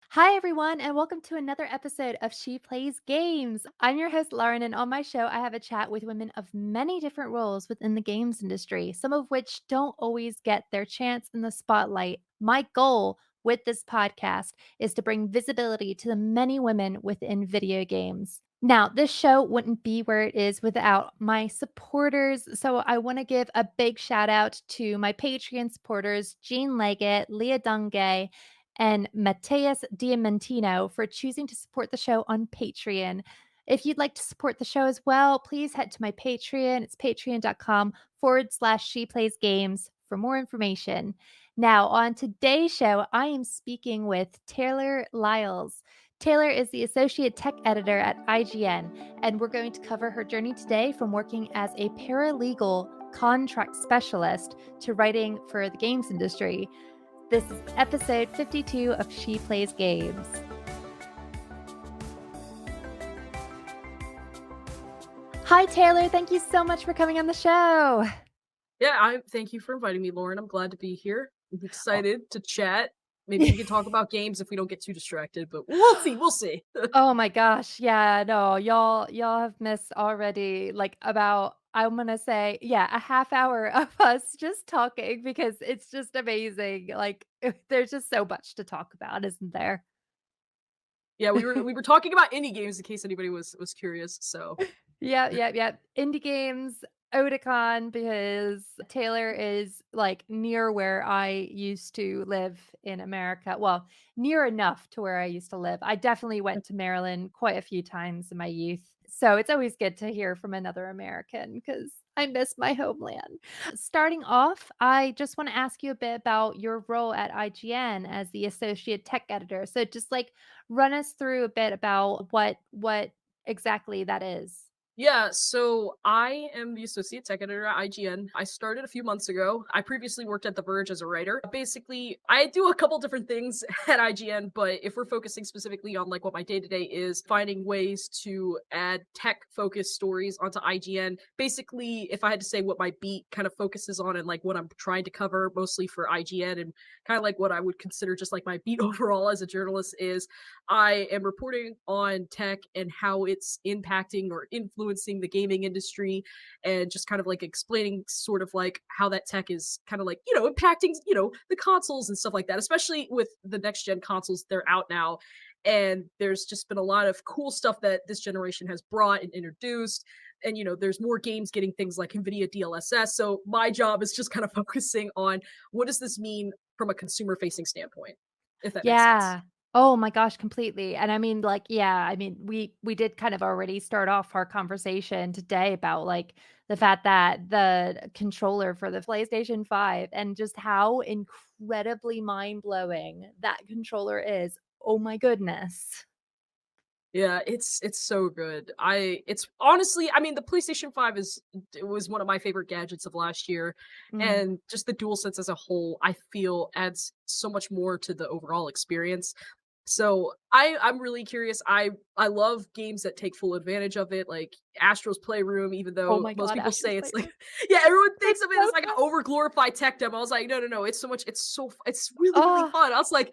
Hi, everyone, and welcome to another episode of She Plays Games. I'm your host, Lauren, and on my show, I have a chat with women of many different roles within the games industry, some of which don't always get their chance in the spotlight. My goal with this podcast is to bring visibility to the many women within video games. Now, this show wouldn't be where it is without my supporters. So, I want to give a big shout out to my Patreon supporters, Jean Leggett, Leah Dungay, and Mateus Diamantino for choosing to support the show on Patreon. If you'd like to support the show as well, please head to my Patreon. It's patreon.com/slash she plays games for more information. Now, on today's show, I am speaking with Taylor Lyles. Taylor is the associate tech editor at IGN, and we're going to cover her journey today from working as a paralegal contract specialist to writing for the games industry. This is episode 52 of She Plays Games. Hi, Taylor. Thank you so much for coming on the show. Yeah, I thank you for inviting me, Lauren. I'm glad to be here. I'm Oh, excited to chat. Maybe we can talk about games if we don't get too distracted, but we'll see. We'll see. oh my gosh. Yeah, no, y'all have missed already like about I'm gonna say, yeah, a half hour of us just talking because it's just amazing. Like there's just so much to talk about, isn't there? Yeah, we were talking about indie games in case anybody was curious. So Yeah. Indie games, Otakon, because Taylor is like near where I used to live in America. Well, near enough to where I used to live. I definitely went to Maryland quite a few times in my youth. So it's always good to hear from another American because I miss my homeland. Starting off, I just want to ask you a bit about your role at IGN as the associate tech editor. So just like run us through a bit about what exactly that is. yeah, so I am the associate tech editor at IGN. I started a few months ago. I previously worked at The Verge as a writer. Basically, I do a couple different things at IGN, but if we're focusing specifically on like what my day-to-day is, finding ways to add tech-focused stories onto IGN. Basically, if I had to say what my beat kind of focuses on and like what I'm trying to cover mostly for IGN and kind of like what I would consider just like my beat overall as a journalist is I am reporting on tech and how it's impacting or influencing the gaming industry and just kind of like explaining sort of like how that tech is kind of like, impacting, the consoles and stuff like that, especially with the next gen consoles. They're out now. And there's just been a lot of cool stuff that this generation has brought and introduced. And, there's more games getting things like NVIDIA DLSS. So my job is just kind of focusing on what does this mean from a consumer facing standpoint, if that makes sense. Yeah. Oh my gosh, completely. And I mean, like, yeah, I mean, we did kind of already start off our conversation today about like the fact that the controller for the PlayStation 5 and just how incredibly mind-blowing that controller is. Oh my goodness. Yeah, it's so good. It's honestly, I mean, the PlayStation 5 it was one of my favorite gadgets of last year, Mm. and just the DualSense as a whole, I feel adds so much more to the overall experience. So I'm really curious. I love games that take full advantage of it, like Astro's Playroom, even Oh though my most god, people Astro's say it's like Playroom. yeah, everyone thinks It's of it as so like an good. over glorified tech demo. I was like, no, no, no, it's so much, it's really, really Oh, fun. I was like,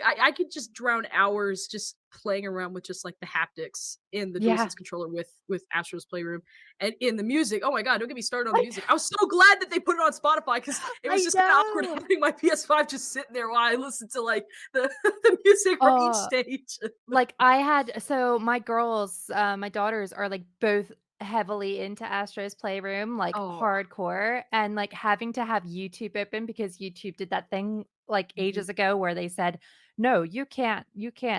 I could just drown hours just playing around with just like the haptics in the yeah. DualSense controller with Astro's Playroom and in the music. Oh my god, don't get me started on the music. I was so glad that they put it on Spotify because it was I just kind of awkward know. having my PS5 just sitting there while I listened to like the the music from each Oh, stage. like, I had so my girls, my daughters are, like, both heavily into Astro's Playroom, like, Oh, hardcore, and, like, having to have YouTube open because YouTube did that thing, like, mhm. ages ago where they said, "No, you can't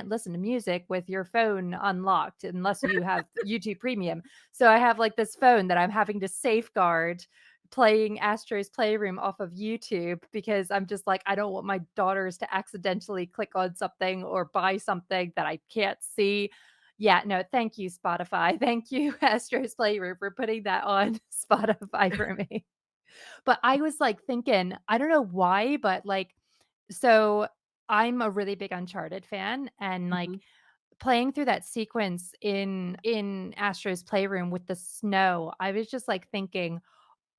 listen to music with your phone unlocked unless you have YouTube Premium." So I have, like, this phone that I'm having to safeguard playing Astro's Playroom off of YouTube because I'm just like, I don't want my daughters to accidentally click on something or buy something that I can't see. Yeah, no, thank you, Spotify. Thank you, Astro's Playroom, for putting that on Spotify for me. But I was like thinking, I don't know why, but like, so I'm a really big Uncharted fan and like Mhm. playing through that sequence in Astro's Playroom with the snow, I was just like thinking,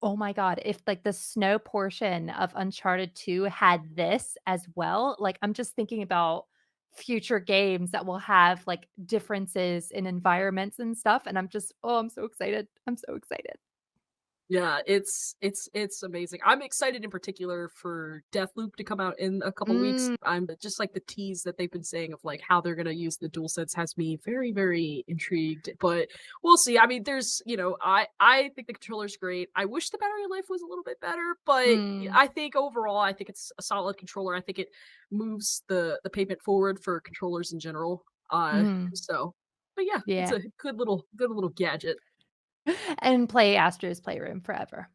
oh my god, if, like, the snow portion of Uncharted 2 had this as well, like, I'm just thinking about future games that will have, like, differences in environments and stuff, and I'm so excited. I'm so excited. Yeah, it's amazing. I'm excited in particular for Deathloop to come out in a couple weeks. Mm, I'm just like the tease that they've been saying of like how they're gonna use the DualSense has me very, very intrigued. But we'll see. I mean, there's I think the controller's great. I wish the battery life was a little bit better, but mm, I think overall I think it's a solid controller. I think it moves the pavement forward for controllers in general. mhm, So but yeah, it's yeah. a good little gadget. And play Astro's Playroom forever.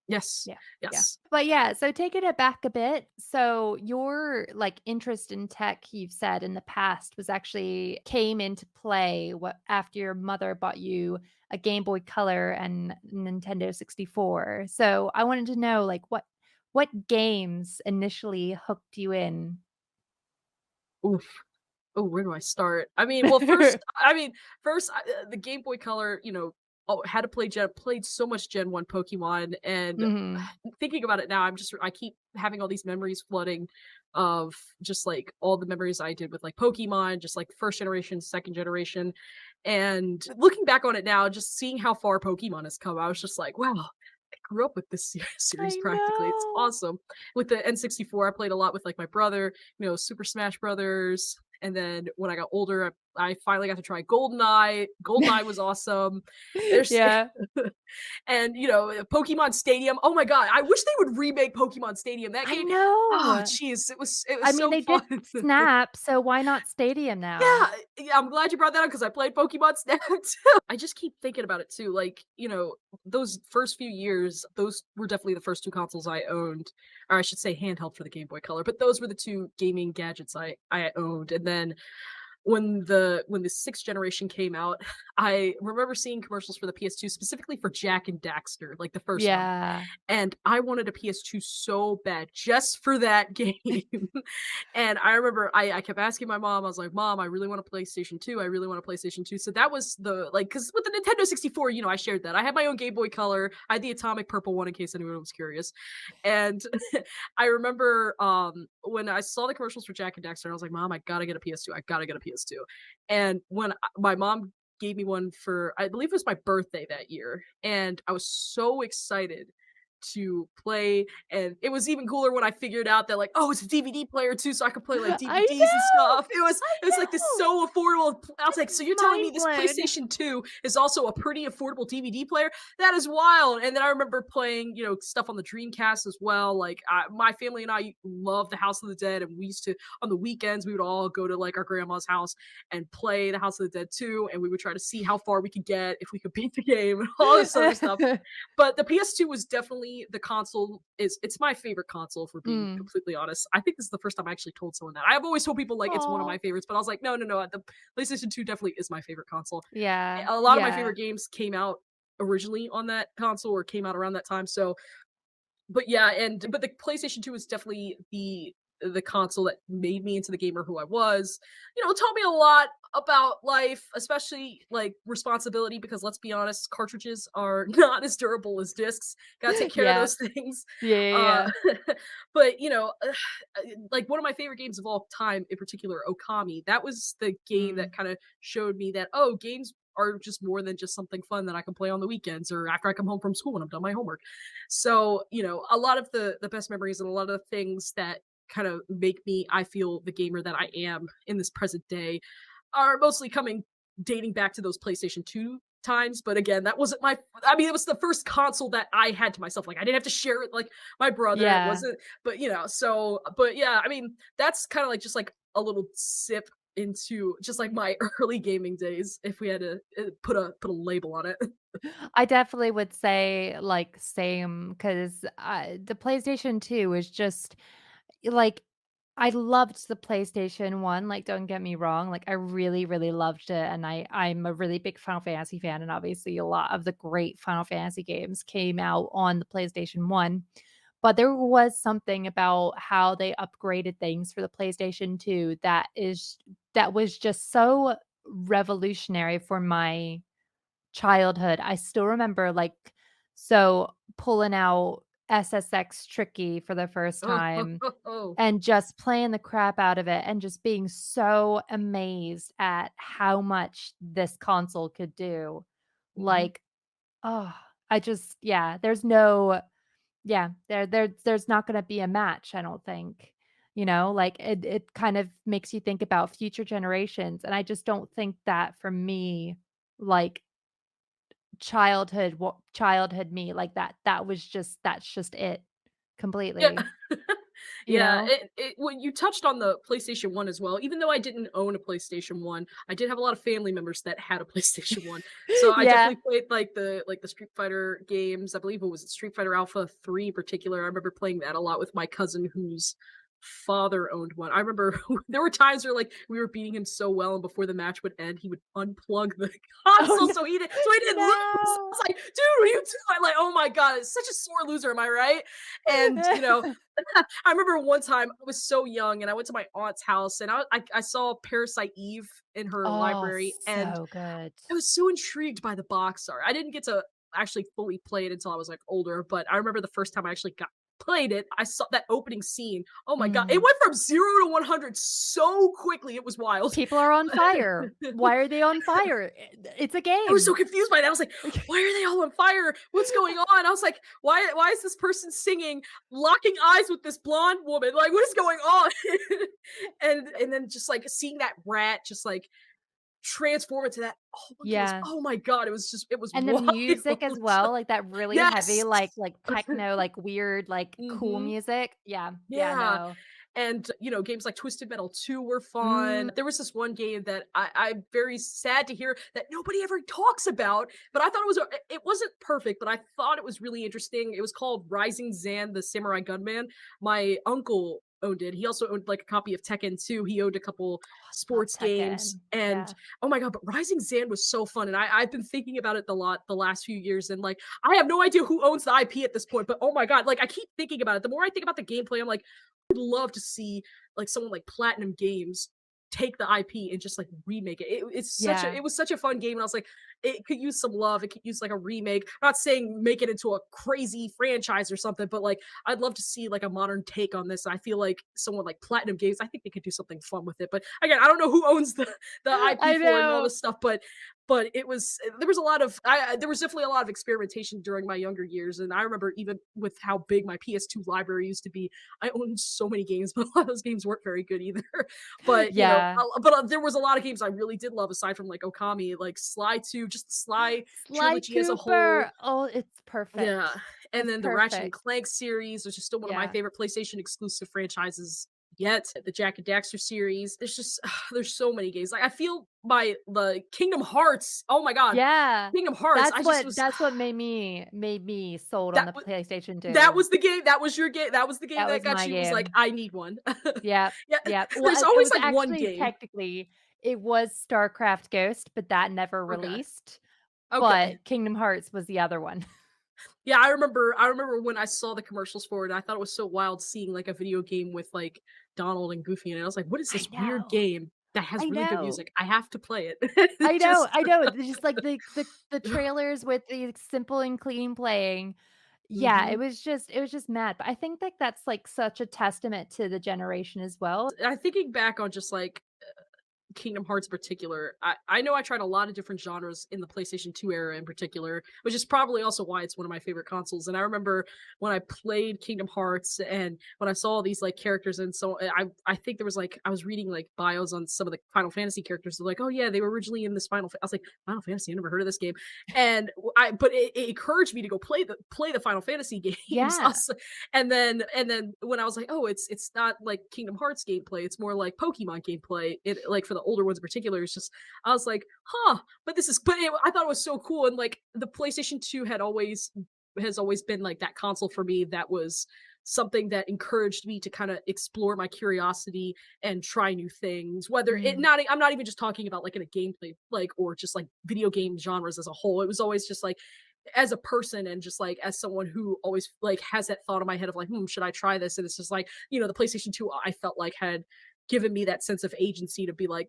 Yes. Yeah, yeah. Yes. But yeah, so taking it back a bit, so your, like, interest in tech, you've said in the past, was actually came into play what after your mother bought you a Game Boy Color and Nintendo 64. So I wanted to know, like, what games initially hooked you in? Oof. Oh, where do I start? I mean, well, first, the Game Boy Color, had to played so much Gen 1 Pokemon, and Mhm. thinking about it now, I keep having all these memories flooding of just like all the memories I did with like Pokemon, just like first generation, second generation. And looking back on it now, just seeing how far Pokemon has come, I was just like, wow, I grew up with this series I practically. It's know. awesome. With the N64, I played a lot with like my brother, Super Smash Brothers. And then when I got older, I finally got to try GoldenEye. GoldenEye was awesome. There's Yeah. and Pokemon Stadium. Oh my god, I wish they would remake Pokemon Stadium. That I game, oh know. jeez, it was I mean, so they did fun. Snap, so why not Stadium now? Yeah, I'm glad you brought that up because I played Pokemon Snap too. I just keep thinking about it too. Like, those first few years, those were definitely the first two consoles I owned, or I should say handheld for the Game Boy Color. But those were the two gaming gadgets I owned. And then when the sixth generation came out, I remember seeing commercials for the PS2 specifically for Jack and Daxter, like the first one. Yeah. And I wanted a PS2 so bad just for that game. And I remember I kept asking my mom, I was like, "Mom, I really want a PlayStation 2. I really want a PlayStation 2." So that was because with the Nintendo 64, I shared that. I had my own Game Boy Color. I had the atomic purple one in case anyone was curious. And I remember when I saw the commercials for Jack and Daxter, I was like, "Mom, I gotta get a PS2. I gotta get a PS2." And when my mom gave me one for, I believe it was my birthday that year, and I was so excited to play. And it was even cooler when I figured out that, like, oh, it's a DVD player too, so I could play like I DVDs and know! stuff. It was like this I know! so affordable. I was like, so you're I'm telling me mind this blown. PlayStation 2 is also a pretty affordable DVD player? That is wild. And then I remember playing, stuff on the Dreamcast as well. Like, my family and I love the House of the Dead, and we used to, on the weekends, we would all go to like our grandma's house and play the House of the Dead 2, and we would try to see how far we could get, if we could beat the game, and all this other stuff. But the PS2 was definitely the console, it's my favorite console, for being Mm. completely honest. I think this is the first time I actually told someone that. I've always told people like it's one of Aw. my favorites, but I was like, no, no, no. The PlayStation 2 definitely is my favorite console. Yeah, A lot of my yeah. favorite games came out originally on that console or came out around that time. So but yeah, but the PlayStation 2 is definitely the console that made me into the gamer who I was. Taught me a lot about life, especially like responsibility, because let's be honest, cartridges are not as durable as discs. Gotta take care of Yeah. those things. Yeah, yeah, Uh, yeah. but like one of my favorite games of all time, in particular, Okami. That was the game Mm. that kind of showed me that, oh, games are just more than just something fun that I can play on the weekends or after I come home from school when I've done my homework. So, a lot of the best memories and a lot of the things that kind of make me, I feel, the gamer that I am in this present day are mostly coming dating back to those PlayStation 2 times. But again, that wasn't I mean, it was the first console that I had to myself. Like, I didn't have to share it like my brother. It Yeah. wasn't, but but yeah, I mean, that's kind of like just like a little sip into just like my early gaming days, if we had to put a label on it. I definitely would say, like, same, 'cause, the PlayStation 2 is just like, I loved the PlayStation 1, like, don't get me wrong, like, I really, really loved it, and I'm a really big Final Fantasy fan, and obviously a lot of the great Final Fantasy games came out on the PlayStation 1, but there was something about how they upgraded things for the PlayStation 2 that was just so revolutionary for my childhood. I still remember, like, so pulling out SSX Tricky for the first Oh, time oh. and just playing the crap out of it and just being so amazed at how much this console could do. Mhm. Like, oh, I just yeah, there's no yeah, there's not gonna be a match, I don't think. Like, it kind of makes you think about future generations, and I just don't think that for me, like, childhood me, like, that's just it Yeah. completely, you Yeah, know? it when you touched on the PlayStation 1 as well, even though I didn't own a PlayStation 1, I did have a lot of family members that had a PlayStation 1. So I Yeah. definitely played like the Street Fighter games. I believe it was Street Fighter Alpha 3 in particular. I remember playing that a lot with my cousin whose father owned one. I remember there were times where like we were beating him so well and before the match would end, he would unplug the Oh, console no. so he didn't lose. I No. was like, dude, what are you doing? Like, oh my god, it's such a sore loser, am I right? And I remember one time I was so young and I went to my aunt's house and I saw Parasite Eve in her Oh, library and so good. I was so intrigued by the box art. I didn't get to actually fully play it until I was like older, but I remember the first time I actually got played it, I saw that opening scene. Oh my god, it Mm. went from 0 to 100 so quickly. It was wild. People are on fire. Why are they on fire? It's a I was so game. confused by that. I was like, "Why are they all on fire? What's going on?" I was like, "Why is this person singing, locking eyes with this blonde woman? Like, what is going on?" And then just like seeing that rat just like transform into that. Oh my goodness. Yeah. Oh my god. It was And the wild. music as well, like that really heavy, Yes. like techno, like weird, like cool Mhm. music. Yeah. Yeah, Yeah. no. And, games like Twisted Metal 2 were Mm, fun. There was this one game that I'm very sad to hear that nobody ever talks about, but I thought it wasn't perfect, but I thought it was really interesting. It was called Rising Zan, the Samurai Gunman. My uncle owned it. He also owned like a copy of Tekken 2. He owned a couple love sports games. Tekken. And Yeah. oh my god, but Rising Zan was so fun. And I've been thinking about it a lot the last few years. And like I have no idea who owns the IP at this point, but oh my god, like I keep thinking about it. The more I think about the gameplay, I'm like, would love to see like someone like Platinum Games take the IP and just like remake it. Yeah. It was such a fun game, and I was like, it could use some love. It could use like a remake. I'm not saying make it into a crazy franchise or something, but like I'd love to see like a modern take on this. I feel like someone like Platinum Games, I think they could do something fun with it. But again, I don't know who owns the IP I for it and all know. this stuff, but it was there was a lot of there was definitely a lot of experimentation during my younger years, and I remember even with how big my PS2 library used to be, I owned so many games, but a lot of those games weren't very good either. But Yeah. there was a lot of games I really did love aside from like Okami, like Sly 2, just the Sly Sly trilogy as a whole. Cooper. Oh, it's Yeah, perfect. and It's then the Ratchet and perfect. Clank series, which is still one of my Yeah. favorite PlayStation exclusive franchises yet. The Jack and Daxter series. There's just there's so many games. Like I feel the Kingdom Hearts. Oh my god, Yeah. Kingdom Hearts. I just was That's what made me sold on that the PlayStation that 2. was the game. That was your game. That was the game That that was got my you. Was like game. I need one. Yep, Yeah, yep. Well, there's it always was like one actually game. technically it was StarCraft Ghost, but that never Okay. released, Okay. but Kingdom Hearts was the other one. Yeah, I remember when I saw the commercials for it, I thought it was so wild seeing like a video game with like Donald and Goofy in it. I was like, what is I this weird know, game that has I really good know, music? I have to play it. It just I know, it's just like the trailers with the simple and clean playing. Yeah, Mhm. it was just mad, but I think that that's, like, such a testament to the generation as well. I'm thinking back on just like Kingdom Hearts in particular, I know I tried a lot of different genres in the PlayStation 2 era in particular, which is probably also why it's one of my favorite consoles. And I remember when I played Kingdom Hearts and when I saw all these like characters and so I think there was like I was reading like bios on some of the Final Fantasy characters. They're like, oh yeah, they were originally in this I was like, Final Fantasy, I never heard of this game. And but it encouraged me to go play the Final Fantasy games. Yeah. And then when I was like, oh, it's not like Kingdom Hearts gameplay, it's more like Pokemon gameplay. It like for the older ones in particular, it's just I was like, huh, I thought it was so cool. And like the PlayStation 2 has always been like that console for me that was something that encouraged me to kind of explore my curiosity and try new things. Whether it Mm. not I'm not even just talking about like in a gameplay like or just like video game genres as a whole. It was always just like as a person and just like as someone who always like has that thought in my head of like, should I try this? And it's just like, the PlayStation 2 I felt like had given me that sense of agency to be like,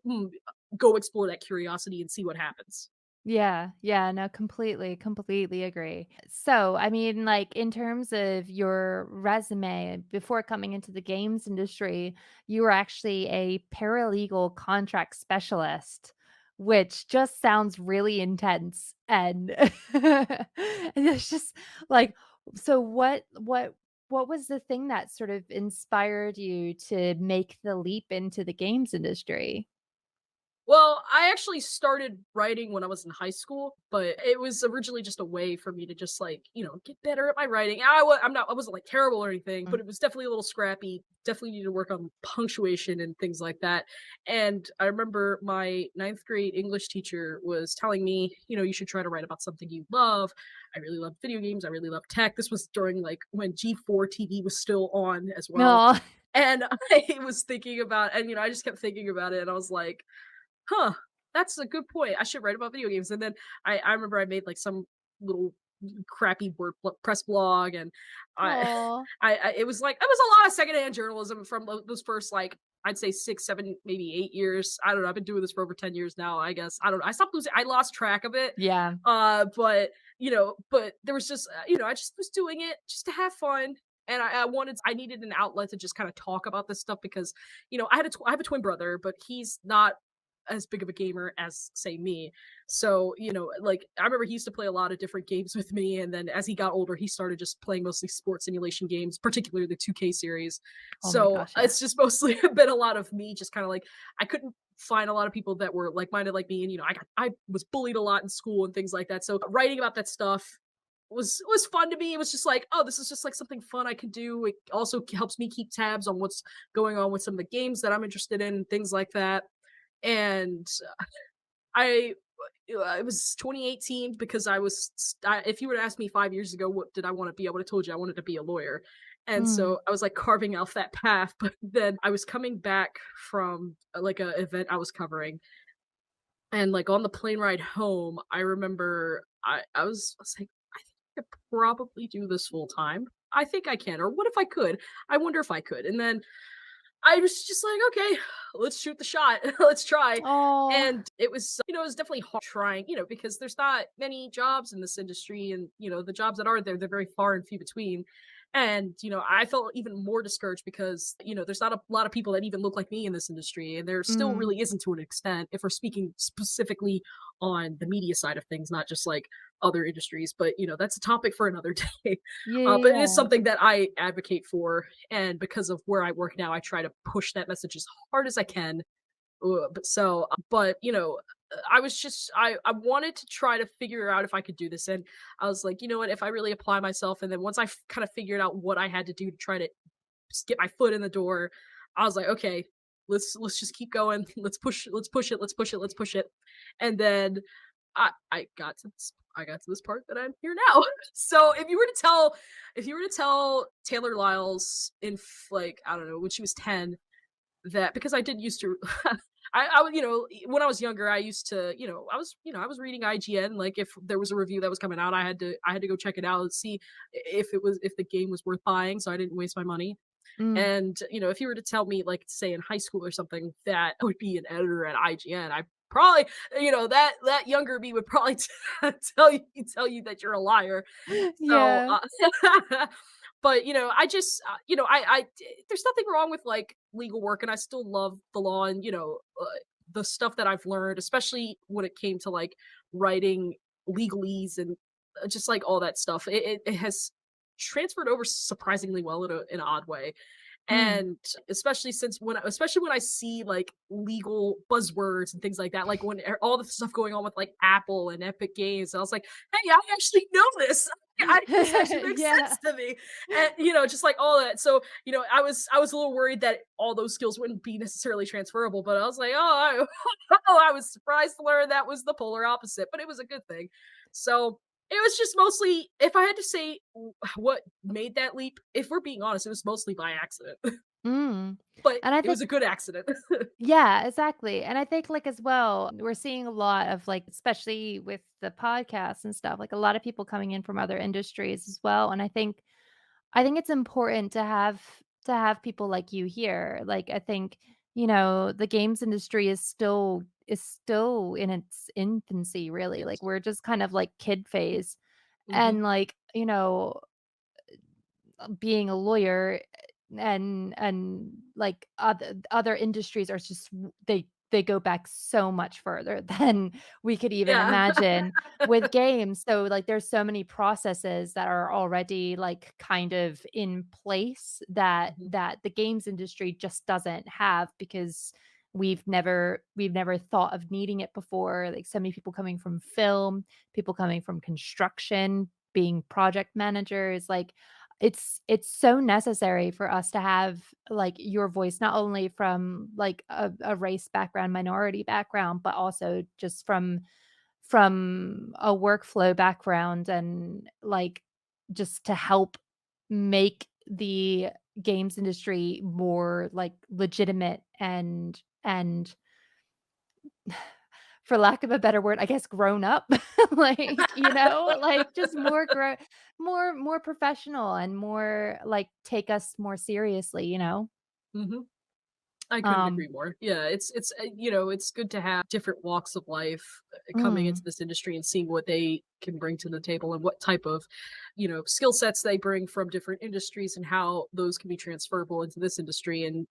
go explore that curiosity and see what happens. Yeah, yeah, no, completely, completely agree. So, I mean, like, in terms of your resume, before coming into the games industry, you were actually a paralegal contract specialist, which just sounds really intense. And and it's just like, so what was the thing that sort of inspired you to make the leap into the games industry? Well, I actually started writing when I was in high school, but it was originally just a way for me to just like, get better at my writing. I wasn't like terrible or anything, but it was definitely a little scrappy. Definitely needed to work on punctuation and things like that. And I remember my ninth grade English teacher was telling me, you should try to write about something you love. I really love video games. I really love tech. This was during like when G4 TV was still on as well. No. And I was thinking about, and I just kept thinking about it, and I was like, huh, that's a good point. I should write about video games. And then I remember I made like some little crappy press blog, and I, Oh. it was like it was a lot of secondhand journalism from those first like I'd say 6, 7, maybe 8 years. I don't know. I've been doing this for over 10 years now. I guess I don't know. I stopped losing. I lost track of it. Yeah. But there was just I just was doing it just to have fun. And I needed an outlet to just kind of talk about this stuff because I have a twin brother, but he's not as big of a gamer as say me. So, like I remember he used to play a lot of different games with me, and then as he got older, he started just playing mostly sports simulation games, particularly the 2K series. Oh my So, gosh, yeah. it's just mostly been a lot of me just kind of like I couldn't find a lot of people that were like-minded like me, and I was bullied a lot in school and things like that. So, writing about that stuff was fun to me. It was just like, oh, this is just like something fun I could do. It also helps me keep tabs on what's going on with some of the games that I'm interested in and things like that. And I it was 2018 because if you were to ask me 5 years ago what did I want to be, I would have told you I wanted to be a lawyer. And Mm. so I was like carving out that path, but then I was coming back from like a event I was covering, and like on the plane ride home, I remember I was like, I think I could probably do this full time. I think I can, or what if I could? I wonder if I could. And then I was just like, "Okay, let's shoot the shot. Let's try." Oh. And it was definitely hard trying, because there's not many jobs in this industry, and, the jobs that are there, they're very far and few between. And, I felt even more discouraged because, there's not a lot of people that even look like me in this industry, and there still Mm. really isn't to an extent if we're speaking specifically on the media side of things, not just like other industries. But, that's a topic for another day. Yeah, yeah, But it is yeah. something that I advocate for, and because of where I work now, I try to push that message as hard as I can. But I was just I wanted to try to figure out if I could do this, and I was like, you know what, if I really apply myself, and then once I kind of figured out what I had to do to try to just get my foot in the door, I was like, okay, let's just keep going. Let's push it, let's push it, let's push it. And then I got to this part that I'm here now. So if you were to tell Taylor Lyles like I don't know when she was 10 that because I did used to when I was younger I used to I was reading IGN, like if there was a review that was coming out I had to go check it out and see if the game was worth buying, so I didn't waste my money. Mm. And, if you were to tell me, like, say in high school or something, that I would be an editor at IGN, I probably, that younger me would probably tell you that you're a liar. So, Yeah. but I just, there's nothing wrong with like legal work, and I still love the law, and the stuff that I've learned, especially when it came to like writing legalese and just like all that stuff. It has transferred over surprisingly well in an odd way. Mm. And especially when I see like legal buzzwords and things like that, like when all the stuff going on with like Apple and Epic Games, and I was like, hey, I actually know this. This actually makes Yeah. sense to me. And just like all that. So, I was a little worried that all those skills wouldn't be necessarily transferable, but I was like, oh, I was surprised to learn that was the polar opposite, but it was a good thing. So it was just mostly, if I had to say what made that leap, if we're being honest, it was mostly by accident, Mm. but And I it was think a good accident. yeah, exactly, and I think, like, as well, we're seeing a lot of, like, especially with the podcasts and stuff, like, a lot of people coming in from other industries as well, and I think it's important to have people like you here. Like, I think, the games industry is still is still in its infancy, really. Like, Yes. we're just kind of like kid phase. Mhm. And like, being a lawyer and like other industries are just they go back so much further than we could even Yeah. imagine with games. So like there's so many processes that are already like kind of in place that Mhm. the games industry just doesn't have because we've never thought of needing it before. Like so many people coming from film, people coming from construction, being project managers, like it's so necessary for us to have, like, your voice, not only from, like, a race background, minority background, but also just from a workflow background and, like, just to help make the games industry more, like, legitimate and for lack of a better word, I guess, grown up, like, like, just more professional and more, like, take us more seriously, you know? Mhm. I couldn't agree Um more. Yeah, it's good to have different walks of life coming into mm, this industry and seeing what they can bring to the table and what type of, skill sets they bring from different industries and how those can be transferable into this industry. And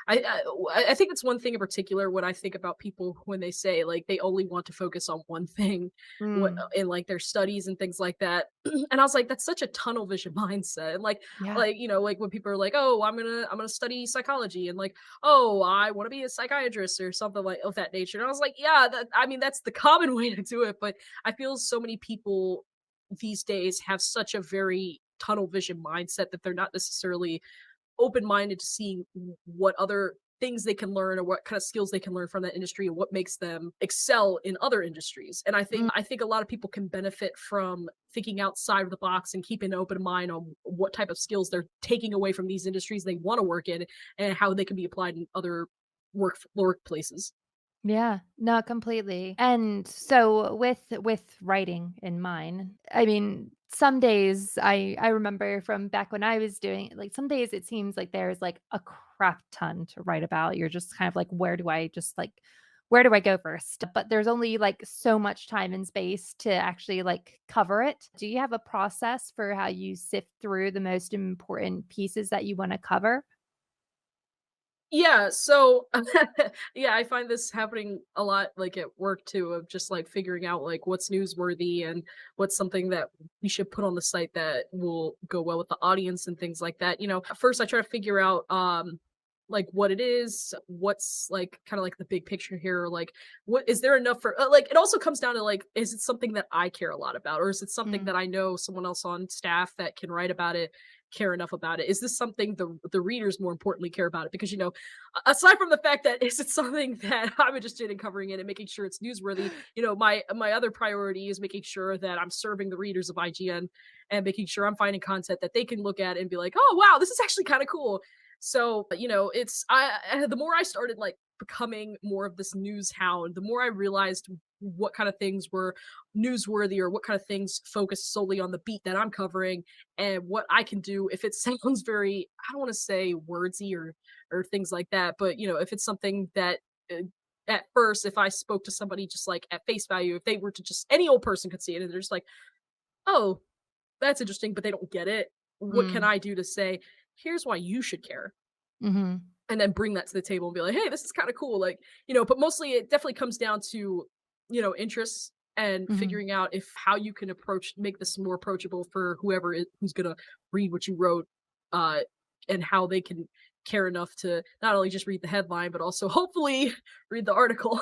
I think it's one thing in particular when I think about people when they say like they only want to focus on one thing, what mm, in like their studies and things like that. And I was like, that's such a tunnel vision mindset. And yeah, like when people are like, oh, I'm gonna study psychology, and like, oh, I want to be a psychiatrist or something like of that nature. And I was like, yeah, I mean, that's the common way to do it. But I feel so many people these days have such a very tunnel vision mindset that they're not necessarily open minded to seeing what other things they can learn or what kind of skills they can learn from that industry and what makes them excel in other industries. And mm, I think a lot of people can benefit from thinking outside of the box and keeping an open mind on what type of skills they're taking away from these industries they want to work in and how they can be applied in other workplaces. yeah, no, completely. And so with writing in mind, I mean, some days I remember from back when I was doing it, like, some days it seems like there's, like, a crap ton to write about. You're just kind of like, where do I go first? But there's only, like, so much time and space to actually, like, cover it. Do you have a process for how you sift through the most important pieces that you wanna cover? Yeah, so yeah, I find this happening a lot like at work too, of just like figuring out like what's newsworthy and what's something that we should put on the site that will go well with the audience and things like that. First I try to figure out like what it is, what's like kind of like the big picture here, like what is there enough for like it also comes down to like is it something that I care a lot about or is it something Mm, that I know someone else on staff that can write about it care enough about it? Is this something the readers more importantly care about it? Because aside from the fact that is it something that I'm interested in covering it and making sure it's newsworthy, my other priority is making sure that I'm serving the readers of IGN and making sure I'm finding content that they can look at and be like, oh wow, this is actually kind of cool. So, the more I started like becoming more of this news hound, the more I realized what kind of things were newsworthy or what kind of things focus solely on the beat that I'm covering and what I can do if it sounds very, I don't want to say wordsy or things like that, but if it's something that uh, at first, if I spoke to somebody just like at face value, if they were to just any old person could see it and they're just like, oh, that's interesting, but they don't get it. What can mm, I do to say, here's why you should care? mhm, And then bring that to the table and be like, hey, this is kind of cool. Like, but mostly it definitely comes down to, interests and mhm. figuring out if how you can make this more approachable for who's gonna read what you wrote, uh, and how they can care enough to not only just read the headline, but also hopefully read the article.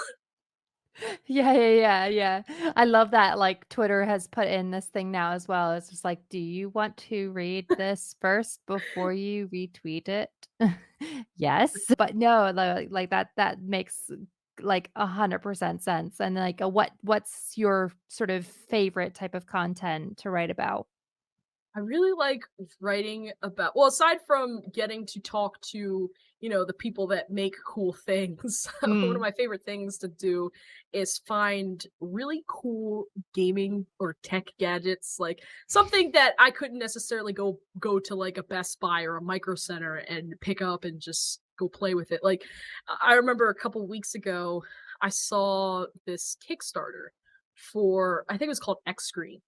Yeah, yeah, yeah, yeah. I love that, like, Twitter has put in this thing now as well. It's just like, "Do you want to read this first before you retweet it?" Yes, but no, like, that makes, like, 100% sense, and, like, what's your sort of favorite type of content to write about? I really like writing about, well, aside from getting to talk to, the people that make cool things, one of Mm, my favorite things to do is find really cool gaming or tech gadgets, like something that I couldn't necessarily go to like a Best Buy or a Micro Center and pick up and just go play with it. Like I remember a couple weeks ago, I saw this Kickstarter for, I think it was called X Screen,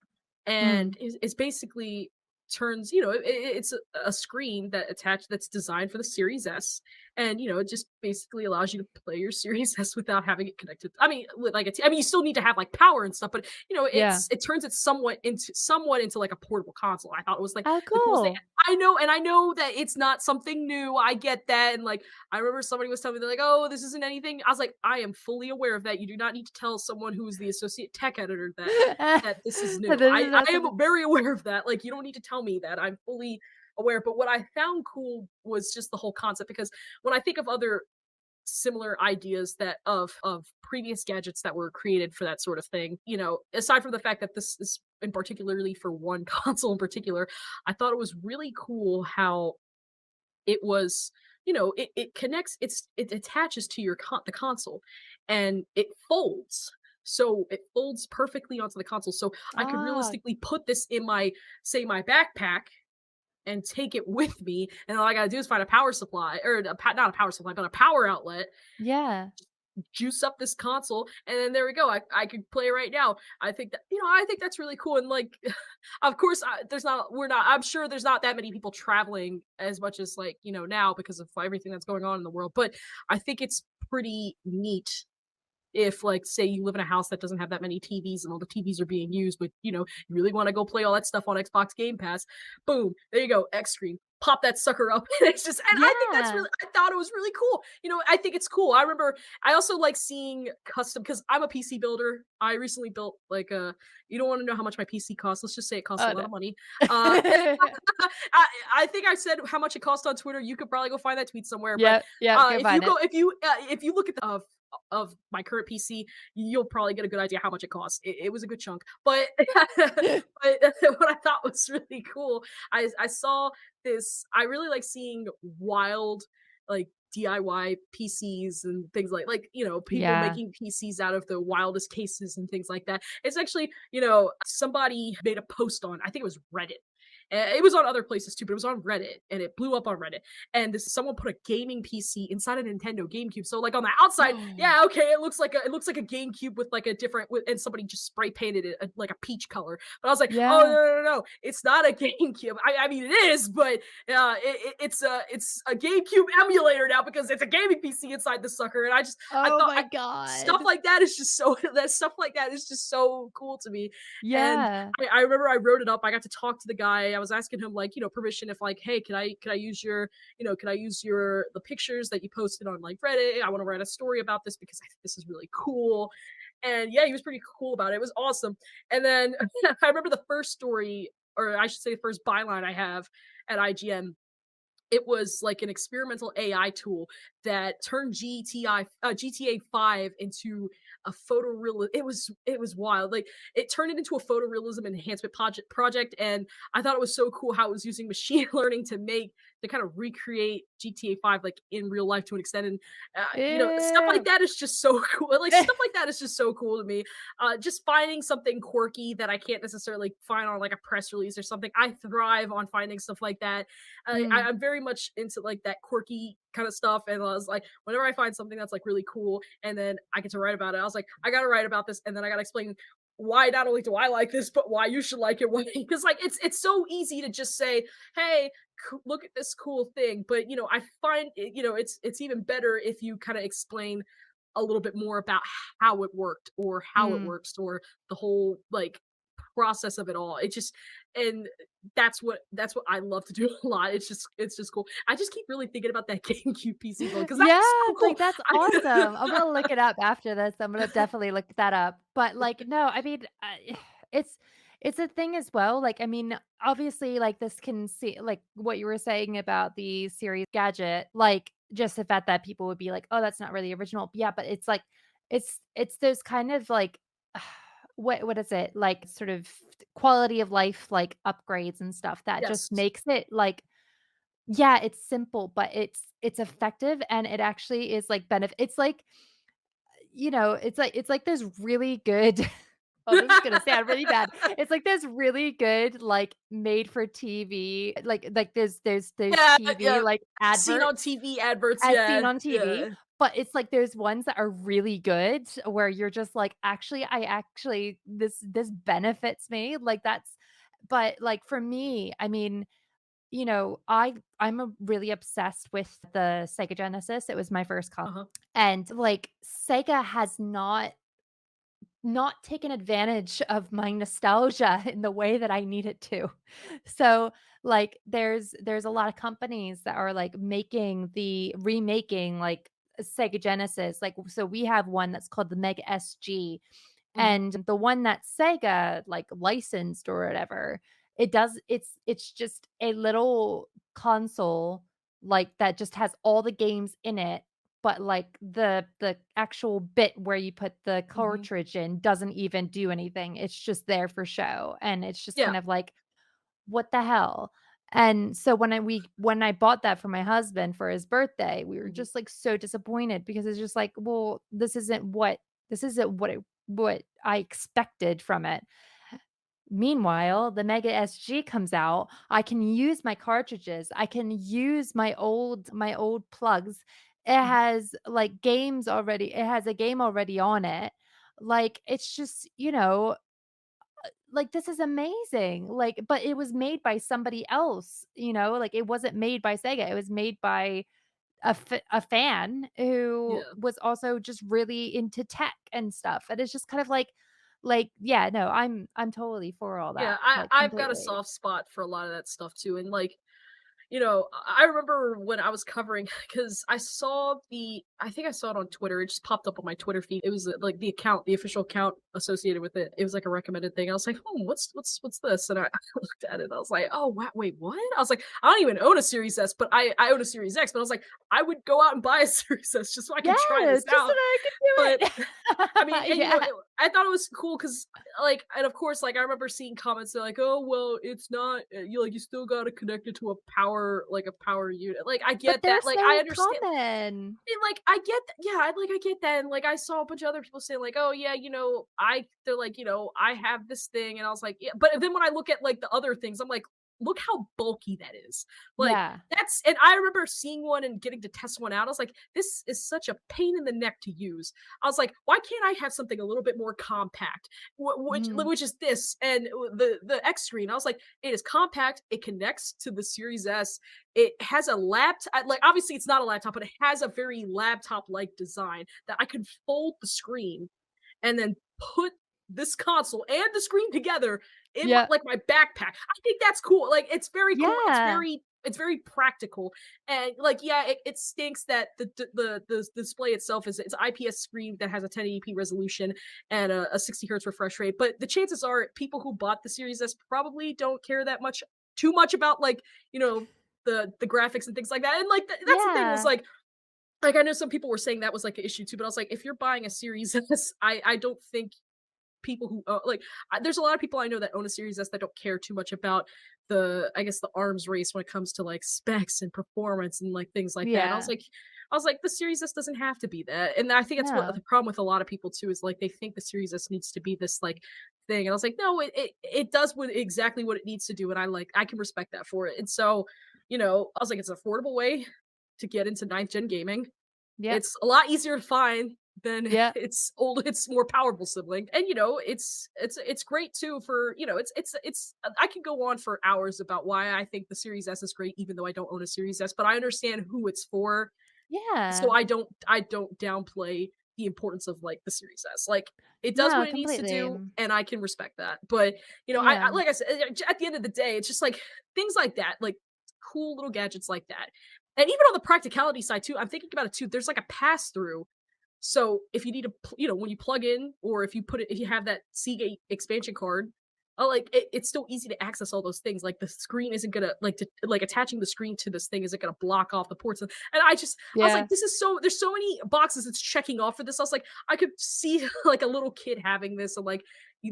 Mm. and it's basically turns, it's a screen that attached that's designed for the Series S, and it just basically allows you to play your Series S without having it connected. I mean, with like I mean, you still need to have like power and stuff, but Yeah. it turns it somewhat into like a portable console. I thought it was like Oh, the coolest thing. cool. I know that it's not something new. I get that, and like I remember somebody was telling me, they're like, "Oh, this isn't anything." I was like, "I am fully aware of that. You do not need to tell someone who is the associate tech editor that this is new. This is I not something. am very aware of that. Like, you don't need to tell me that. I'm fully aware." But what I found cool was just the whole concept, because when I think of other similar ideas that of previous gadgets that were created for that sort of thing, aside from the fact that this is in particularly for one console in particular, I thought it was really cool how it was, it connects, it attaches to the console, and it folds. So it folds perfectly onto the console. So I could Ah, realistically put this in my, say, my backpack, and take it with me. And all I gotta do is find a power supply, or not a power supply, but a power outlet, yeah. juice up this console, and then there we go. I could play right now. I think that's really cool. And like, of course, I'm sure there's not that many people traveling as much as, like, now, because of everything that's going on in the world. But I think it's pretty neat if, like, say you live in a house that doesn't have that many TVs and all the TVs are being used, but you really want to go play all that stuff on Xbox Game Pass. Boom, there you go, X screen. Pop that sucker up. And it's just, and Yeah. I thought it was really cool. I think it's cool. I remember I also like seeing custom, because I'm a PC builder. I recently built like a, you don't want to know how much my PC costs. Let's just say it costs a Oh, lot no. of money. Uh I think I said how much it cost on Twitter. You could probably go find that tweet somewhere. But Yep, yep, go find it. if you look at the of my current PC, you'll probably get a good idea how much it costs. It was a good chunk, but what I thought was really cool, I saw this. I really like seeing wild, like, DIY PCs and things like people Yeah. making PCs out of the wildest cases and things like that. It's actually, somebody made a post on, I think it was Reddit. It was on other places too, but it was on Reddit, and it blew up on Reddit. And someone put a gaming PC inside a Nintendo GameCube. So, like, on the outside, yeah, okay, it looks like a GameCube with like a different, and somebody just spray painted it like a peach color. But I was like, oh, no, Yeah. no, no, no, it's not a GameCube. I mean, it is, but it's a GameCube emulator now, because it's a gaming PC inside the sucker. And I Oh thought my stuff god. like that is just so that stuff like that is just so cool to me. And Yeah. I remember I wrote it up. I got to talk to the guy. I was asking him, like, permission, if, like, hey, can I use your, can I use the pictures that you posted on, like, Reddit? I want to write a story about this because I think this is really cool. And yeah, he was pretty cool about it. It was awesome. And then I remember the first story, or I should say the first byline I have at IGN. It was like an experimental AI tool that turned GTA 5 into a photoreal. It was wild. Like, it turned it into a photorealism enhancement project, and I thought it was so cool how it was using machine learning to kind of recreate GTA 5, like, in real life to an extent. And stuff like Ew. that is just so cool. Like, stuff like that is just so cool to me. Just finding something quirky that I can't necessarily find on, like, a press release or something. I thrive on finding stuff like that. Mm. I'm very much into, like, that quirky kind of stuff, and I was like, whenever I find something that's, like, really cool, and then I get to write about it, I was like, I gotta write about this, and then I gotta explain why not only do I like this, but why you should like it. Because, like, it's so easy to just say, hey, look at this cool thing, but I find it's even better if you kind of explain a little bit more about how it worked, or how it Mm. works, or the whole, like, process of it all. It just, and that's what I love to do a lot. It's just cool. I just keep really thinking about that GameCube PC build, because that Yeah, was so like, cool. that's I awesome. I'm gonna look it up after this. I'm gonna definitely look that up. But, like, no, I mean, it's it's a thing as well. Like, I mean, obviously, like, this can see, like, what you were saying about the series gadget, like, just the fact that people would be like, "Oh, that's not really original." Yeah, but it's like, it's those kind of, like, what is it? Like, sort of quality of life, like, upgrades and stuff that just Yes. makes it, like, yeah, it's simple, but it's effective, and it actually is, like, it's like, it's like this really good oh, this is gonna sound really bad. It's like this really good, like, made for TV, like, there's Yeah, TV, yeah. like, Seen adverts on TV adverts, as seen yeah, on TV, yeah. but it's like there's ones that are really good where you're just like, "Actually, I actually this benefits me." Like, that's but, like, for me, I mean, I'm a really obsessed with the Sega Genesis. It was my first console, Uh-huh. and, like, Sega has not taken advantage of my nostalgia in the way that I need it to. So, like, there's a lot of companies that are, like, remaking, like, Sega Genesis, like, so we have one that's called the Mega SG, Mhm. and the one that Sega, like, licensed or whatever, it's just a little console, like, that just has all the games in it, but, like, the actual bit where you put the Mhm. cartridge in doesn't even do anything, it's just there for show, and it's just Yeah. kind of like, "What the hell?" And so when I bought that for my husband for his birthday, we were Mhm. just, like, so disappointed because it's just like, "Well, this isn't what I expected from it." Meanwhile, the Mega SG comes out, I can use my cartridges, I can use my old plugs. Mhm. It has a game already on it. Like, it's just, like, this is amazing. Like, but it was made by somebody else, like, it wasn't made by Sega, it was made by a fan who Yeah. was also just really into tech and stuff, and it's just kind of yeah, no, I'm totally for all Yeah, that, like, I've got a completely. soft spot for a lot of that stuff too, and, like, I remember when I was covering because I think I saw it on Twitter. It just popped up on my Twitter feed. It was like the official account associated with it. It was like a recommended thing. I was like, what's this? And I looked at it. I was like, oh, wow, wait, what? I was like, I don't even own a Series S, but I own a Series X. But I was like, I would go out and buy a Series S just so I Yeah, could try this just so out. that I But could I do mean, and it. Yeah. I thought it was cool because, like, and of course, like, I remember seeing comments that like, "Oh, well, it's not, you still gotta connect it to a power unit." Like, I But get they're that. Like, I so understand. common. And, like, I get yeah, I get that. And, like, I saw a bunch of other people saying like, "Oh yeah, they're like, I have this thing," and I was like, "Yeah," but then when I look at like the other things, I'm like, "Look how bulky that is." Like, Yeah. that's and I remember seeing one and getting to test one out. I was like, "This is such a pain in the neck to use." I was like, "Why can't I have something a little bit more compact?" Mhm. Which is this and the X screen. I was like, "It is compact. It connects to the Series S. It has a laptop, like, obviously it's not a laptop, but it has a very laptop-like design that I could fold the screen and then put this console and the screen together in Yeah. my backpack." I think that's cool. Like, it's very cool. Yeah. It's very practical. And, like, yeah, it stinks that the display itself is it's an IPS screen that has a 1080p resolution and a 60 hertz refresh rate. But the chances are people who bought the Series S probably don't care that much too much about, like, you know, the graphics and things like that. And, like, that's the thing was Yeah. I know some people were saying that was like an issue too, but I was like, if you're buying a Series S, I don't think people who there's a lot of people I know that own a Series S that don't care too much about I guess the arms race when it comes to like specs and performance and like things like that. And Yeah. I was like, the Series S doesn't have to be that. And I think that's what No. the problem with a lot of people too is like they think the Series S needs to be this like thing. And I was like, no, it does exactly what it needs to do. And I can respect that for it. And so, I was like, it's an affordable way to get into ninth gen gaming. Yep. It's a lot easier to find than Yep. its more powerful sibling. And, it's great too for, I could go on for hours about why I think the Series S is great, even though I don't own a Series S, but I understand who it's for. So Yeah. I don't downplay the importance of like the Series S. Like, it does No, what it needs to completely. do, and I can respect that. But, Yeah. I like I said, at the end of the day, it's just like things like that, like cool little gadgets like that. And even on the practicality side too, I'm thinking about it too. There's like a pass through, so if you need to, when you plug in, or if you have that Seagate expansion card, like it's still easy to access all those things. Like, the screen isn't gonna like attaching the screen to this thing isn't gonna block off the ports. And I was Yeah. like, there's so many boxes it's checking off for this. I was like, I could see like a little kid having this, and like,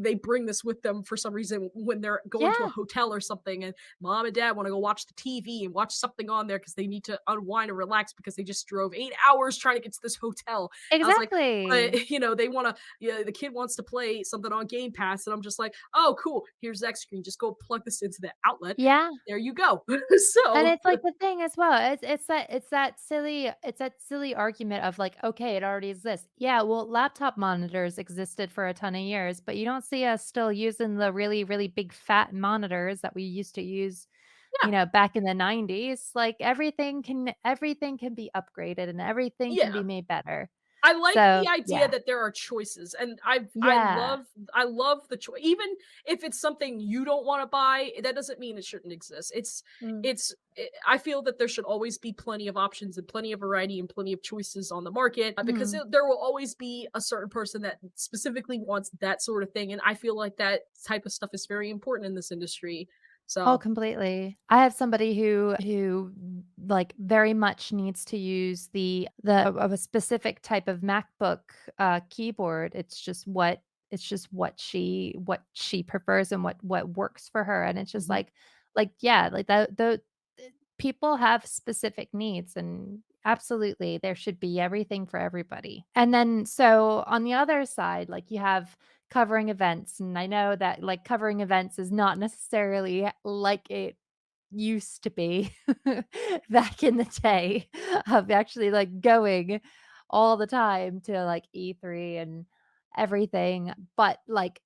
they bring this with them for some reason when they're going to a Yeah, hotel or something, and mom and dad want to go watch the TV and watch something on there because they need to unwind and relax because they just drove 8 hours trying to get to this hotel. I was like, exactly. but they want to, yeah, the kid wants to play something on Game Pass, and I'm just like, oh, cool. Here's X screen. Just go plug this into the outlet. Yeah. There you go. And So it's like the thing as well, it's that silly argument of like, okay, it already exists. Yeah, well, laptop monitors existed for a ton of years, but you don't see us still using the really, really big fat monitors that we used to use, yeah, back in the 90s. Like everything can be upgraded and everything can yeah. be made better. I like So, the idea yeah. that there are choices, and Yeah. I love the choice. Even if it's something you don't want to buy, that doesn't mean it shouldn't exist. Mm, I feel that there should always be plenty of options and plenty of variety and plenty of choices on the market, because mhm. there will always be a certain person that specifically wants that sort of thing, and I feel like that type of stuff is very important in this industry. Oh, So completely. I have somebody who, like, very much needs to use the of a specific type of MacBook, keyboard. It's just what she prefers and what works for her, and it's just mhm. like, yeah, like, the people have specific needs, and absolutely, there should be everything for everybody. And then so on the other side, like, you have covering events, and I know that, like, covering events is not necessarily like it used to be back in the day of actually, like, going all the time to, like, E3 and everything, but, like,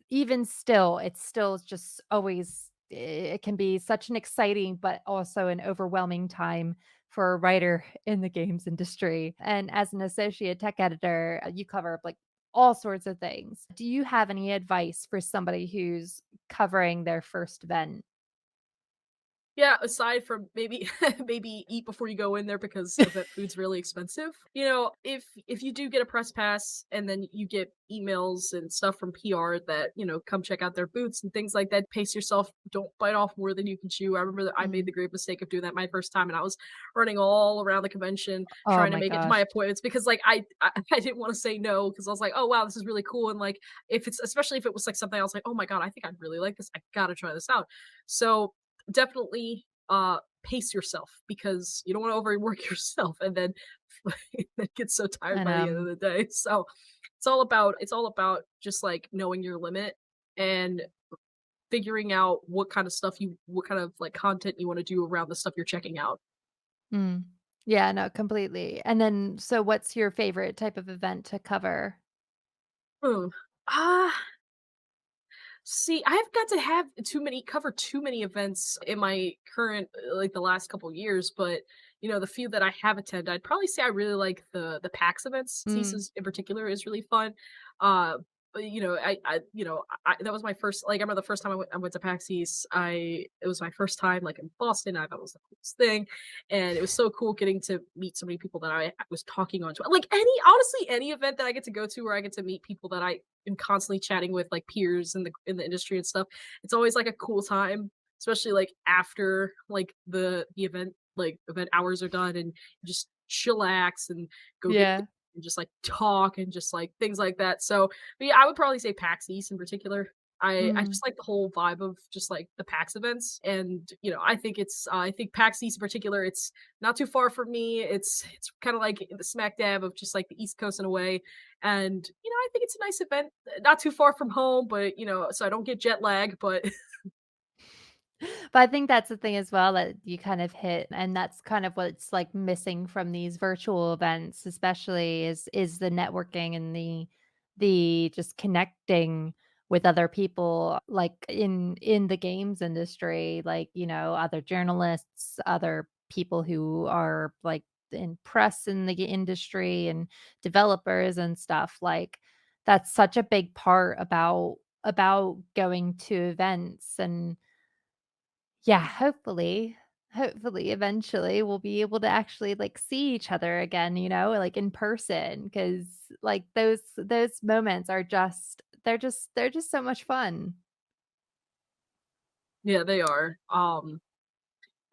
even still, it's still just always it can be such an exciting, but also an overwhelming time for a writer in the games industry. And as an associate tech editor, you cover like all sorts of things. Do you have any advice for somebody who's covering their first event? Yeah, aside from maybe maybe eat before you go in there because event food's really expensive. If you do get a press pass and then you get emails and stuff from PR that, come check out their booths and things like that, pace yourself, don't bite off more than you can chew. I remember that I made Mm. the great mistake of doing that my first time, and I was running all around the convention Oh trying to my make it to my gosh. appointments because like I didn't want to say no because I was like, "Oh wow, this is really cool." And like if it's especially if it was like something I was like, "Oh my god, I think I'd really like this. I got to try this out." So definitely pace yourself because you don't want to overwork yourself and then get so tired I by the end know. of the day. So it's all about just like knowing your limit and figuring out what kind of like content you want to do around the stuff you're checking out. Mm. Yeah, no, completely. And then so what's your favorite type of event to cover? Hmm. Ah, See, I've got to have cover too many events in my current like the last couple years, but the few that I have attended, I'd probably say I really like the PAX events. Mm. CISA's in particular is really fun. Uh but that was my first, like, I remember the first time I went to PAX East, I it was my first time like in Boston. I thought it was the coolest thing. And it was so cool getting to meet so many people that I was talking on to. Like honestly, any event that I get to go to where I get to meet people that I am constantly chatting with, like peers in the industry and stuff. It's always like a cool time, especially like after like event hours are done, and you just chillax and go get Yeah. and just like talk and just like things like that. So, but yeah, I would probably say PAX East in particular. I Mm. just like the whole vibe of just like the PAX events, and I think PAX East in particular. It's not too far from me. It's kind of like the smack dab of just like the East Coast in a way, and I think it's a nice event. Not too far from home, but so I don't get jet lag. But But I think that's the thing as well that you kind of hit, and that's kind of what's like missing from these virtual events, especially is the networking and the just connecting with other people like in the games industry, like, other journalists, other people who are like in press in the industry and developers and stuff. Like that's such a big part about going to events. And yeah, hopefully eventually we'll be able to actually, like, see each other again, like, in person, because like, those moments are just they're just so much fun. yeah, they are.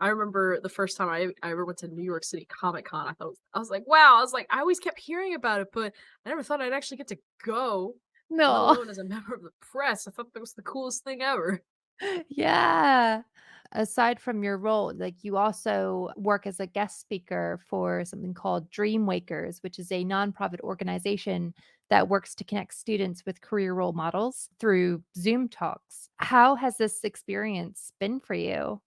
I remember the first time I ever went to New York City Comic Con. I was like, wow. I was like, I always kept hearing about it, but I never thought I'd actually get to go. let No. alone as a member of the press. I thought that was the coolest thing ever. Yeah. Aside from your role, like, you also work as a guest speaker for something called DreamWakers, which is a nonprofit organization that works to connect students with career role models through Zoom talks. How has this experience been for you?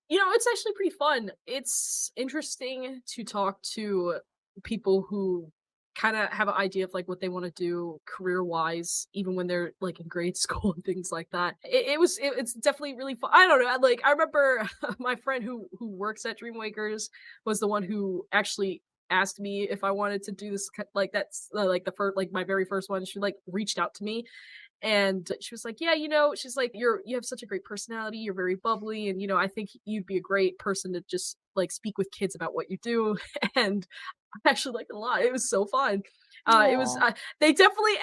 It's actually pretty fun. It's interesting to talk to people who kind of have an idea of like what they want to do career wise, even when they're like in grade school and things like that. It's definitely really fun. I don't know. Like I remember my friend who works at DreamWakers was the one who actually asked me if I wanted to do this like that's like the first like my very first one. She like reached out to me and she was like, "Yeah, she's like, you have such a great personality. You're very bubbly, and I think you'd be a great person to just like speak with kids about what you do." And I actually liked it a lot. It was so fun. It was Aw. they definitely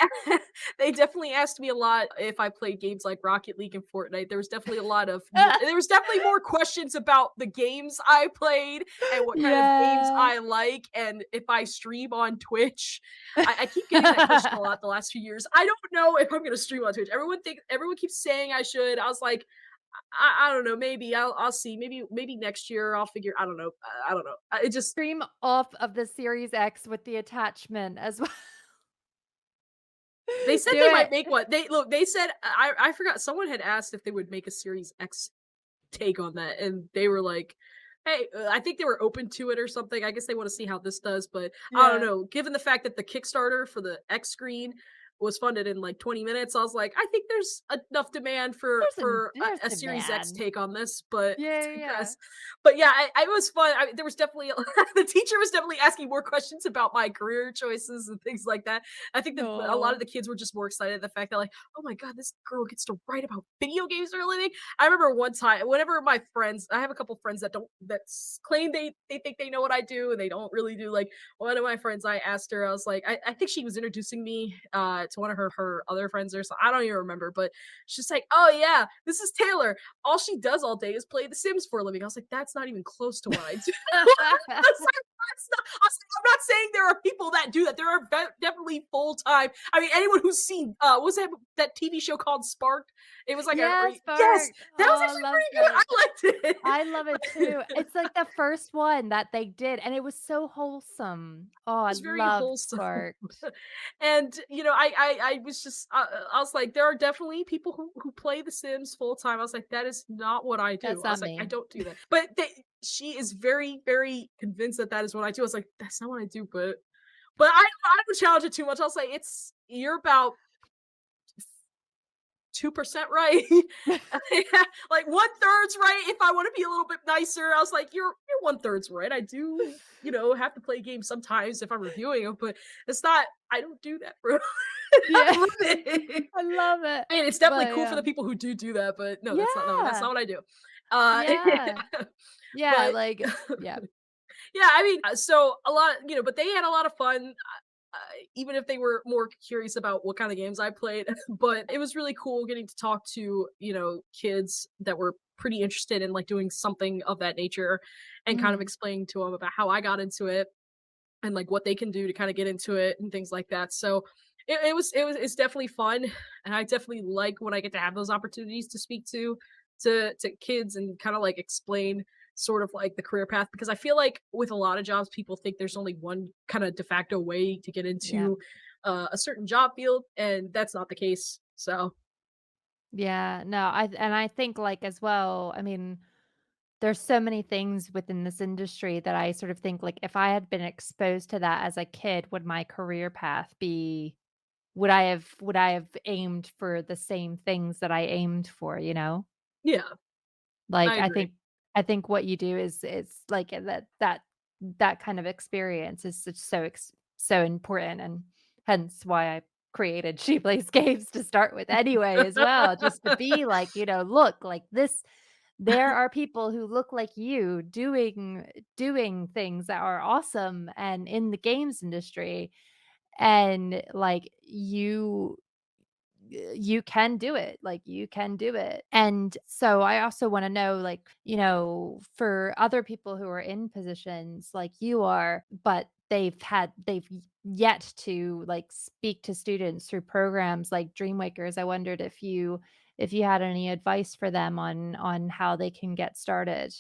they definitely asked me a lot if I played games like Rocket League and Fortnite. There was definitely more questions about the games I played and what kind of games Yeah. I like and if I stream on Twitch. I keep getting that question a lot the last few years. I don't know if I'm gonna stream on Twitch. Everyone keeps saying I should. I was like, I don't know. Maybe I'll see. Maybe next year I'll figure. I don't know. I don't know. It just Stream off of the Series X with the attachment as well. they said Do they might it. make one. They said I forgot. Someone had asked if they would make a Series X take on that, and they were like, "Hey, I think they were open to it or something. I guess they want to see how this does." But I don't Yeah. know. Given the fact that the Kickstarter for the X screen was funded in like 20 minutes, I was like, I think there's enough demand for There's a Series X demand. take on this. But Yeah, I yeah, yeah. digress. But yeah, it was fun. There was definitely the teacher was definitely asking more questions about my career choices and things like that. I think that a lot of No. the kids were just more excited at the fact that like, oh my god, this girl gets to write about video games for a living. I remember one time, whenever my friends, I have a couple friends that don't claim they think they know what I do and they don't really do. Like one of my friends, I asked her, I was like, I think she was introducing me to one of her other friends or something. I don't even remember, but she's like, oh yeah, this is Taylor. All she does all day is play The Sims for a living. I was like, that's not even close to what I do. I was like, I was like, I'm not saying there are people that do that. There are definitely full time. I mean, anyone who's seen was that TV show called Sparked? It was like Yeah, yes, Sparked. that was Oh, I actually love pretty good. Sparked. I liked I love it too. it. It's like the first one that they did, and it was so wholesome. Oh, I Was very loved wholesome. Sparked. And I was just I was like, there are definitely people who play The Sims full time. I was like, that is not what I do. That's I not was like, I me. don't do that. But she is very very convinced that that is what I do. I was like, that's not what I do. But I don't challenge it too much. I'll say you're about 2% right. Yeah, like one third's right if I want to be a little bit nicer. I was like, you're one third's right. I do, have to play games sometimes if I'm reviewing them, but it's not I don't do that, bro. I Yeah. love it. I love it. I mean, it's definitely But cool for yeah. the people who do that, but no, that's Yeah. not what I do. Yeah. Yeah, But like yeah. yeah, I mean, so a lot, but they had a lot of fun uh, even if they were more curious about what kind of games I played. But it was really cool getting to talk to, kids that were pretty interested in like doing something of that nature and kind of Mhm. explaining to them about how I got into it and like what they can do to kind of get into it and things like that. So it's definitely fun. And I definitely like when I get to have those opportunities to speak to kids and kind of like explain sort of like the career path because I feel like with a lot of jobs people think there's only one kind of de facto way to get Yeah. into a certain job field and that's not the case. So Yeah, no, I think, like, as well, I mean, there's so many things within this industry that I sort of think, like, if I had been exposed to that as a kid, would my career path be would I have aimed for the same things that I aimed for, you know? yeah, I Like, I agree. think I think what you do is, like, that kind of experience is such so important, and hence why I created She Plays Games to start with anyway as well, just to be like, "Look, like, there are people who look like you doing things that are awesome and in the games industry, and, like, you can do it, like, you can do it." And so I also wanna know, like, for other people who are in positions like you are, but they've yet to, like, speak to students through programs like DreamWakers. I wondered if you had any advice for them on how they can get started.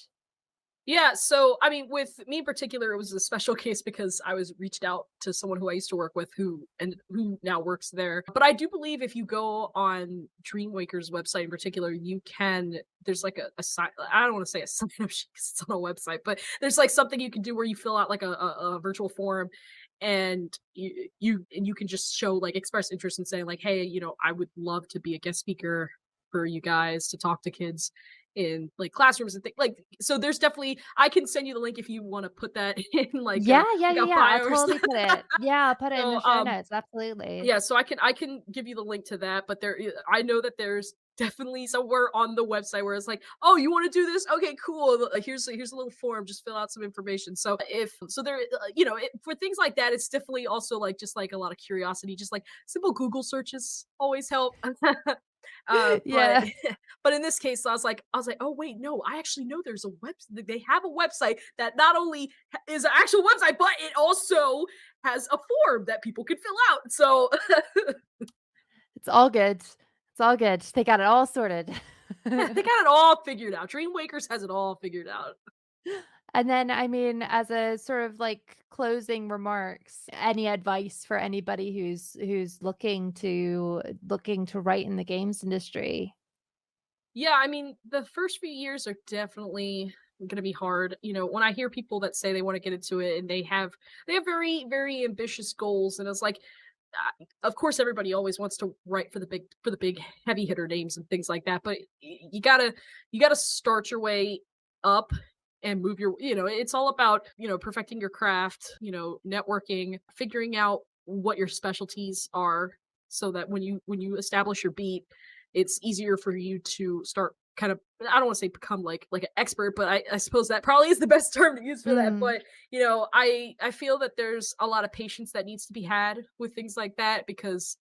Yeah, so I mean, with me in particular, it was a special case because I was reached out to someone who I used to work with who now works there. But I do believe if you go on Dreamwaker's website in particular, you can there's like a sign I don't want to say a sign up sheet because it's on a website, but there's like something you can do where you fill out like a virtual form and you can just show like express interest in saying like, hey, I would love to be a guest speaker for you guys to talk to kids in like classrooms and things like so there's definitely I can send you the link if you want to put that in Yeah, yeah, like yeah, a yeah, I'll bio or totally something. put it yeah, I'll put it in the So show notes, absolutely. yeah, so I can give you the link to that, but I know that there's definitely somewhere on the website where it's like, "Oh, you wanna do this? Okay, cool. Here's a little form, just fill out some information." So if so there for things like that, it's definitely also like just like a lot of curiosity, just like simple Google searches always help. But Yeah. but in this case, I was like, "Oh, wait, no, I actually know there's a they have a website that not only is an actual website, but it also has a form that people can fill out." So It's all good. It's all good. They got it all sorted. they got it all figured out. Dreamwakers has it all figured out. And then, I mean, as a sort of like closing remarks, any advice for anybody who's looking to write in the games industry? Yeah, I mean, the first few years are definitely going to be hard. When I hear people that say they want to get into it and they have very very ambitious goals, and it's like, of course, everybody always wants to write for the big heavy hitter names and things like that. But you gotta start your way up and move your. It's all about perfecting your craft. Networking, figuring out what your specialties are, so that when you establish your beat, it's easier for you to start kind of I don't want to say become like an expert, but I suppose that probably is the best term to use for that. Mm, But I feel that there's a lot of patience that needs to be had with things like that because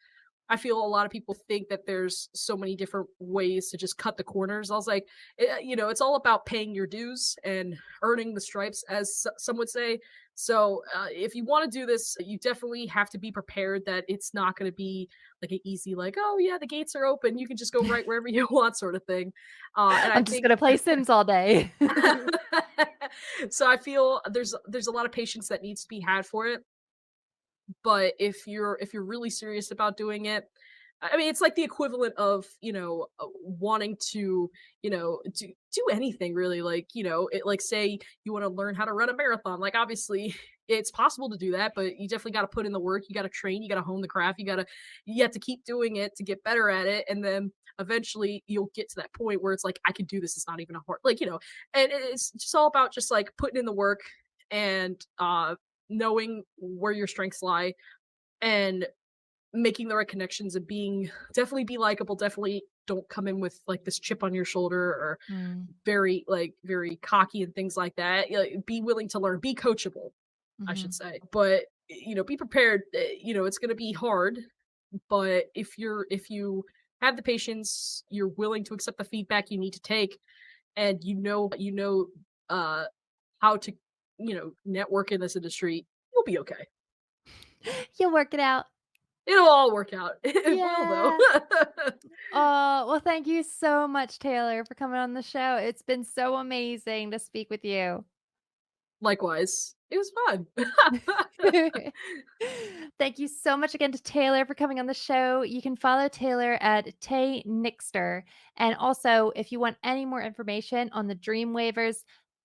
I feel a lot of people think that there's so many different ways to just cut the corners. I was like, it's all about paying your dues and earning the stripes, as some would say. So if you want to do this, you definitely have to be prepared that it's not going to be like an easy, like, oh yeah, the gates are open, you can just go right wherever you want, sort of thing. And I I'm just think gonna play Sims all day. so I feel there's a lot of patience that needs to be had for it, but if you're really serious about doing it, I mean, it's like the equivalent of wanting to do anything really. Like like say you want to learn how to run a marathon. Like obviously, it's possible to do that, but you definitely got to put in the work. You got to train. You got to hone the craft. You have to keep doing it to get better at it, and then eventually you'll get to that point where it's like I can do this. It's not even a hard and it's just all about just like putting in the work and knowing where your strengths lie and making the right connections and being definitely be likable, definitely don't come in with like this chip on your shoulder or Mm, very cocky and things like that. Be willing to learn, be coachable, I should mhm. say. But be prepared. It's going to be hard, but if you have the patience, you're willing to accept the feedback you need to take, and uh how to network in this industry, you'll be okay. You'll work it out. It'll all work out. It will though. Yeah. Oh, well, thank you so much, Taylor, for coming on the show. It's been so amazing to speak with you. Likewise. It was fun. Thank you so much again to Taylor for coming on the show. You can follow Taylor at Tay Nixter. And also, if you want any more information on the Dream Waivers,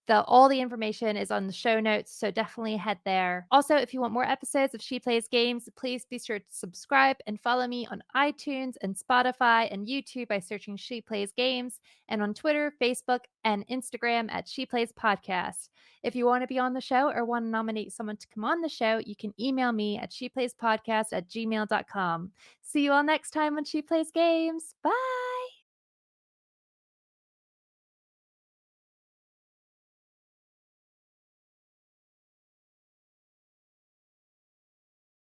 all the information is on the show notes, so definitely head there. Also, if you want more episodes of She Plays Games, please be sure to subscribe and follow me on iTunes and Spotify and YouTube by searching She Plays Games, and on Twitter, Facebook, and Instagram at She Plays Podcast. If you want to be on the show or want to nominate someone to come on the show, you can email me at sheplayspodcast@gmail.com. See you all next time on She Plays Games. Bye.